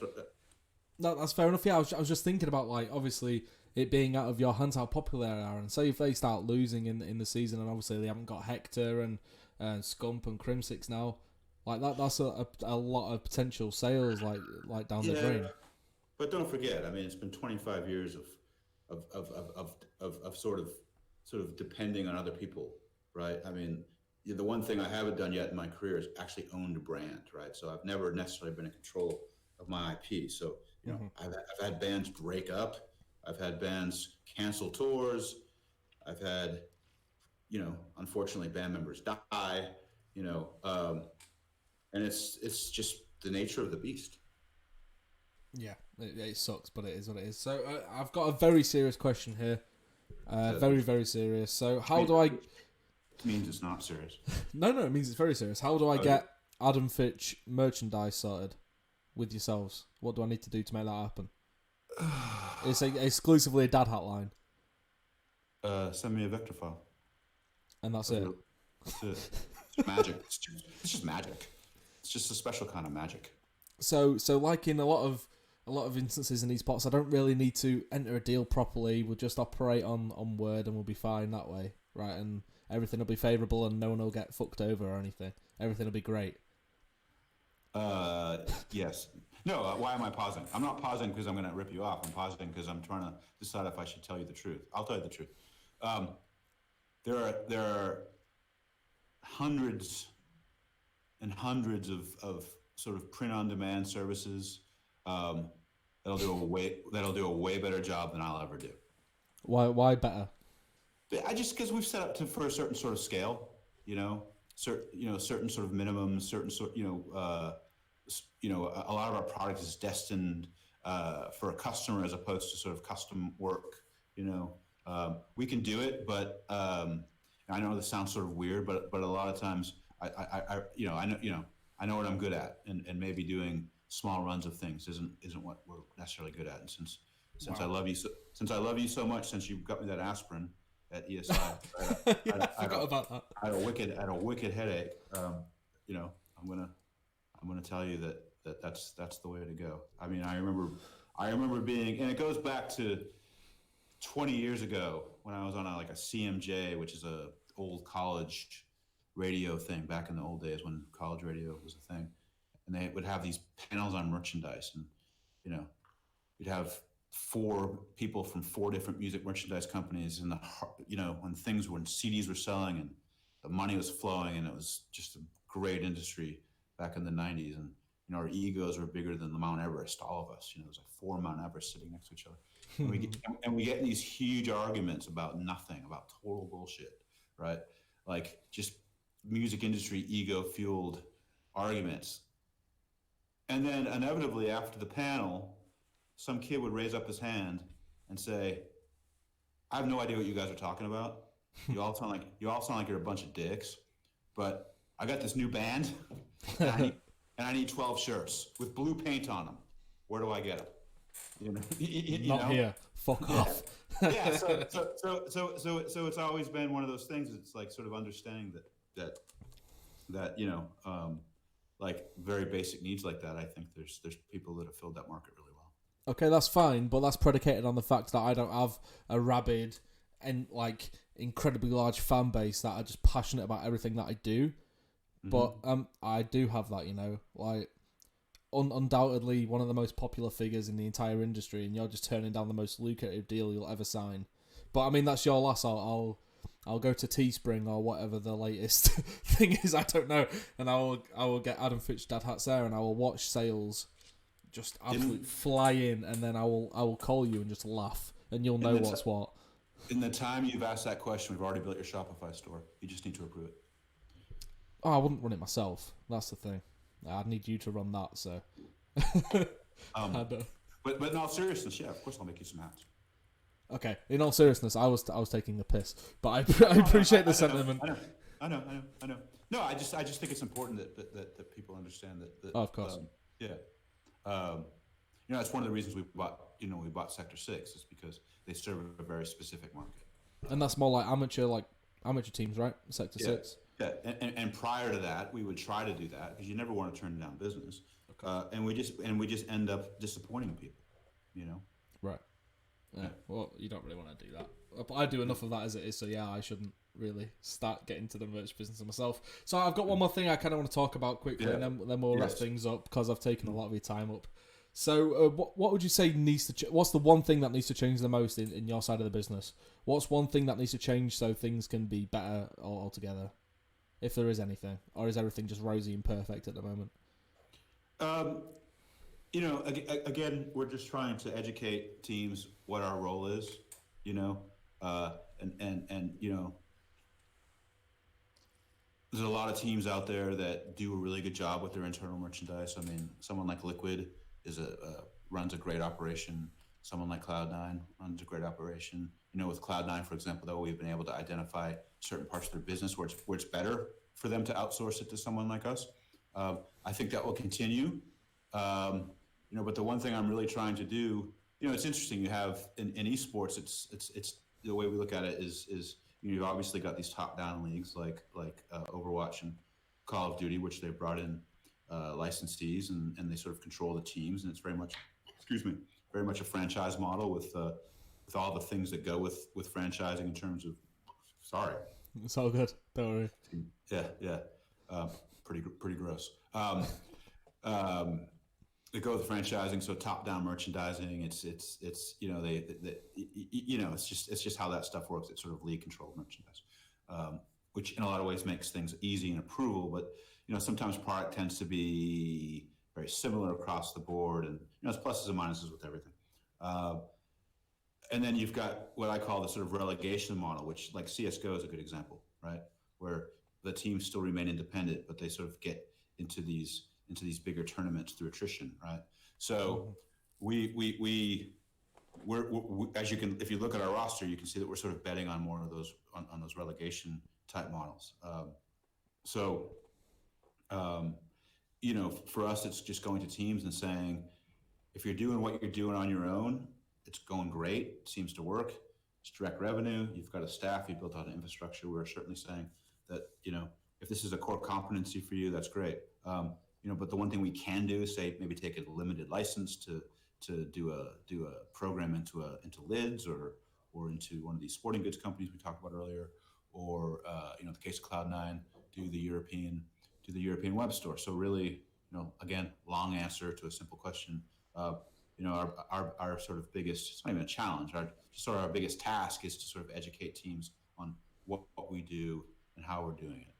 That's fair enough. Yeah, I was just thinking about, like, obviously it being out of your hands, how popular they are, and say if they start losing in the season, and obviously they haven't got Hector and Scump and Crimsix now. Like that's a lot of potential sales like down the drain. But don't forget, I mean, it's been 25 years of sort of depending on other people, right? I mean, the one thing I haven't done yet in my career is actually owned a brand, right? So I've never necessarily been in control of my IP. So, you know, I've had bands break up. I've had bands cancel tours. I've had, you know, unfortunately band members die, you know, and it's just the nature of the beast. Yeah, it sucks, but it is what it is. So I've got a very serious question here. Very, very serious. So how do I... It means it's not serious. No, it means it's very serious. How do I get Adam Fitch merchandise sorted with yourselves? What do I need to do to make that happen? It's exclusively a dad hat line. Send me a vector file. And that's it. That's it. It's magic. It's just magic. It's just a special kind of magic. So like in a lot of instances in esports, I don't really need to enter a deal properly. We'll just operate on word and we'll be fine that way, right? And everything will be favourable and no one will get fucked over or anything. Everything will be great. Yes. No, why am I pausing? I'm not pausing because I'm going to rip you off. I'm pausing because I'm trying to decide if I should tell you the truth. I'll tell you the truth. There are hundreds and hundreds of sort of print-on-demand services that'll do a way better job than I'll ever do. Why better? Because we've set up for a certain sort of scale, certain sort of minimums, certain sort, a lot of our product is destined for a customer as opposed to sort of custom work. We can do it, but I know this sounds sort of weird, but a lot of times I know what I'm good at, and maybe doing small runs of things isn't what we're necessarily good at. And since I love you so much, since you got me that aspirin at ESI, I forgot about that. I had a wicked headache. I'm gonna tell you that's the way to go. I mean, I remember being, and it goes back to 20 years ago when I was on a CMJ, which is a old college radio thing back in the old days when college radio was a thing, and they would have these panels on merchandise, and you'd have 4 people from 4 different music merchandise companies, and when CDs were selling and the money was flowing, and it was just a great industry back in the 90s, and our egos were bigger than the Mount Everest, all of us. There's like 4 Mount Everest sitting next to each other, and we get in these huge arguments about nothing, about total bullshit, right? Like just music industry ego fueled arguments. And then inevitably after the panel, some kid would raise up his hand and say, I have no idea what you guys are talking about. You all sound like you're a bunch of dicks, but I got this new band and I need 12 shirts with blue paint on them. Where do I get them? Not here. Fuck off. Yeah. So it's always been one of those things. It's like sort of understanding that like very basic needs like that. I think there's people that have filled that market really well. Okay, that's fine, but that's predicated on the fact that I don't have a rabid and incredibly large fan base that are just passionate about everything that I do. Mm-hmm. But I do have that, undoubtedly one of the most popular figures in the entire industry, and you're just turning down the most lucrative deal you'll ever sign. But I mean, that's your loss. I'll go to Teespring or whatever the latest thing is. I don't know, and I will get Adam Fitch dad hats there, and I will watch sales just absolutely fly in, and then I will call you and just laugh, and you'll know what's what. In the time you've asked that question, we've already built your Shopify store. You just need to approve it. Oh, I wouldn't run it myself. That's the thing. I'd need you to run that. So. But in all seriousness, yeah, of course I'll make you some hats. Okay. In all seriousness, I was taking a piss, but I appreciate the sentiment. I know. No, I just think it's important that people understand that. Oh, of course. That's one of the reasons we bought Sector 6 is because they serve a very specific market. And that's more like amateur teams, right? Sector 6. Yeah, and prior to that, we would try to do that because you never want to turn down business. Okay. And we just end up disappointing people, Right. Yeah, well, you don't really want to do that. But I do enough of that as it is, so yeah, I shouldn't really start getting to the merch business myself. So I've got one more thing I kind of want to talk about quickly, and then we'll wrap things up because I've taken a lot of your time up. So what would you say needs to what's the one thing that needs to change the most in your side of the business? What's one thing that needs to change so things can be better altogether? If there is anything, or is everything just rosy and perfect at the moment? You know, again, we're just trying to educate teams what our role is, you know, and you know, there's a lot of teams out there that do a really good job with their internal merchandise. I mean, someone like Liquid runs a great operation. Someone like Cloud9 runs a great operation. You know, with Cloud9, for example, though, we've been able to identify certain parts of their business where it's better for them to outsource it to someone like us. I think that will continue. You know, but the one thing I'm really trying to do, you know, it's interesting. You have in eSports, it's the way we look at it is you've obviously got these top-down leagues like Overwatch and Call of Duty, which they brought in licensees and they sort of control the teams, and it's very much, very much a franchise model with all the things that go with franchising in terms of. Sorry, it's all good. Don't worry. Yeah, pretty gross. They go with franchising, so top-down merchandising. It's you know you know it's just how that stuff works. It's sort of league-controlled merchandise, which in a lot of ways makes things easy in approval. But you know sometimes product tends to be very similar across the board, and you know it's pluses and minuses with everything. And then you've got what I call the sort of relegation model, which like CS:GO is a good example, right? Where the teams still remain independent, but they sort of get into these bigger tournaments through attrition, right? So we're as you can, if you look at our roster, you can see that we're sort of betting on more of those on those relegation type models. You know, for us, it's just going to teams and saying, if you're doing what you're doing on your own, it's going great. It seems to work. It's direct revenue. You've got a staff. You built out an infrastructure. We're certainly saying that, you know, if this is a core competency for you, that's great. You know, but the one thing we can do is say maybe take a limited license to do a program into Lids or into one of these sporting goods companies we talked about earlier, or you know, in the case of Cloud9, do the European web store. So really, you know, again, long answer to a simple question. You know, our sort of biggest, it's not even a challenge, our biggest task is to sort of educate teams on what we do and how we're doing it.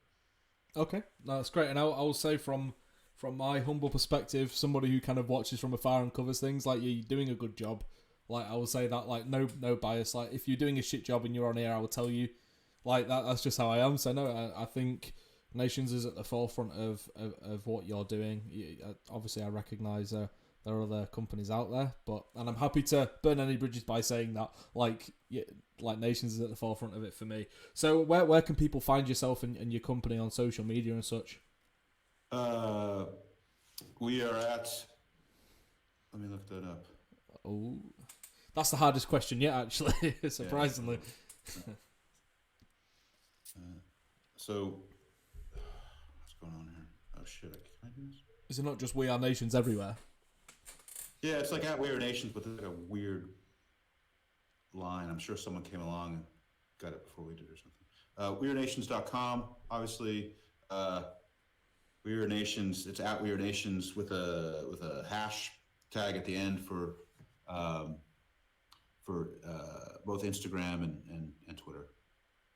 Okay, no, that's great. And I will say from my humble perspective, somebody who kind of watches from afar and covers things, like you're doing a good job. Like I will say that, like no bias. Like if you're doing a shit job and you're on air, I will tell you, like that's just how I am. So no, I think Nations is at the forefront of what you're doing. Obviously, I recognise there are other companies out there, and I'm happy to burn any bridges by saying that, like Nations is at the forefront of it for me. So where can people find yourself and your company on social media and such? We are at. Let me look that up. Oh, that's the hardest question yet, actually. Surprisingly. Yeah. So, what's going on here? Oh shit! Can I do this? Is it not just We Are Nations everywhere? Yeah, it's like at We Are Nations, but there's like a weird line. I'm sure someone came along and got it before we did or something. WeAreNations.com, obviously. We Are Nations. It's at We Are Nations with a hashtag at the end for both Instagram and Twitter.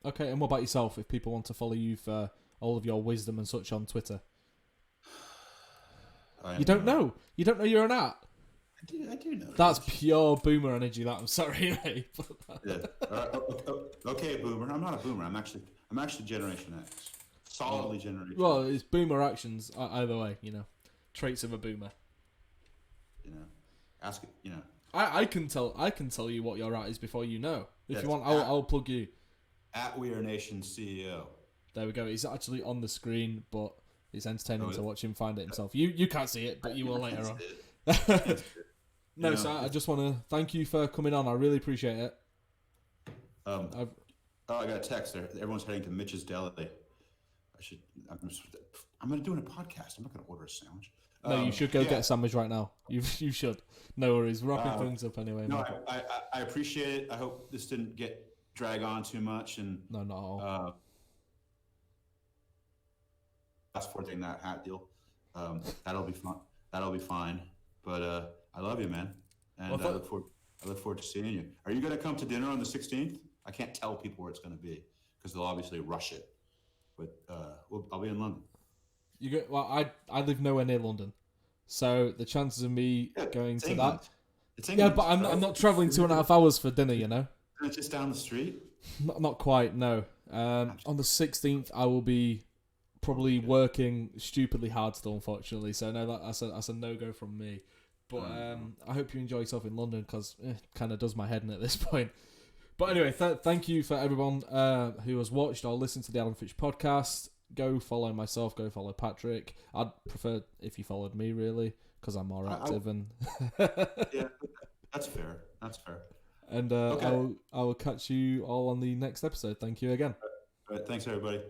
Okay, and what about yourself? If people want to follow you for all of your wisdom and such on Twitter, you don't know. You don't know you're an art. I do know. That's pure boomer energy. That I'm sorry, mate. Yeah. Okay, boomer. I'm not a boomer. I'm actually Generation X. Solidly Generation. Well, it's boomer actions either way. You know, traits of a boomer. You know, ask it. You know, I can tell you what your art is before you know. If you want, I'll plug you. At We Are Nation CEO. There we go. He's actually on the screen, but it's entertaining to watch him find it himself. You can't see it, but you will later on. No, so I just want to thank you for coming on. I really appreciate it. I got a text there. Everyone's heading to Mitch's Deli. I'm going to do a podcast. I'm not going to order a sandwich. No, you should go get a sandwich right now. You should. No worries. Wrapping things up anyway. No, I appreciate it. I hope this didn't drag on too much. And no, not at all. Fast forwarding that hat deal. That'll be fun. That'll be fine. But I love you, man, and I look forward to seeing you. Are you going to come to dinner on the 16th? I can't tell people where it's going to be because they'll obviously rush it. But I'll be in London. Well, I live nowhere near London, so the chances of me going to England. that. It's England. Yeah, but I'm not traveling 2.5 hours for dinner. You know. It's just down the street. Not quite. No. On the 16th, I will be probably working stupidly hard still, unfortunately. So no, that's a no go from me. But I hope you enjoy yourself in London because it kind of does my head in at this point. But anyway, thank you for everyone who has watched or listened to the Adam Fitch podcast. Go follow myself. Go follow Patrick. I'd prefer if you followed me, really, because I'm more active. Yeah, that's fair. And okay. I will catch you all on the next episode. Thank you again. All right, thanks, everybody.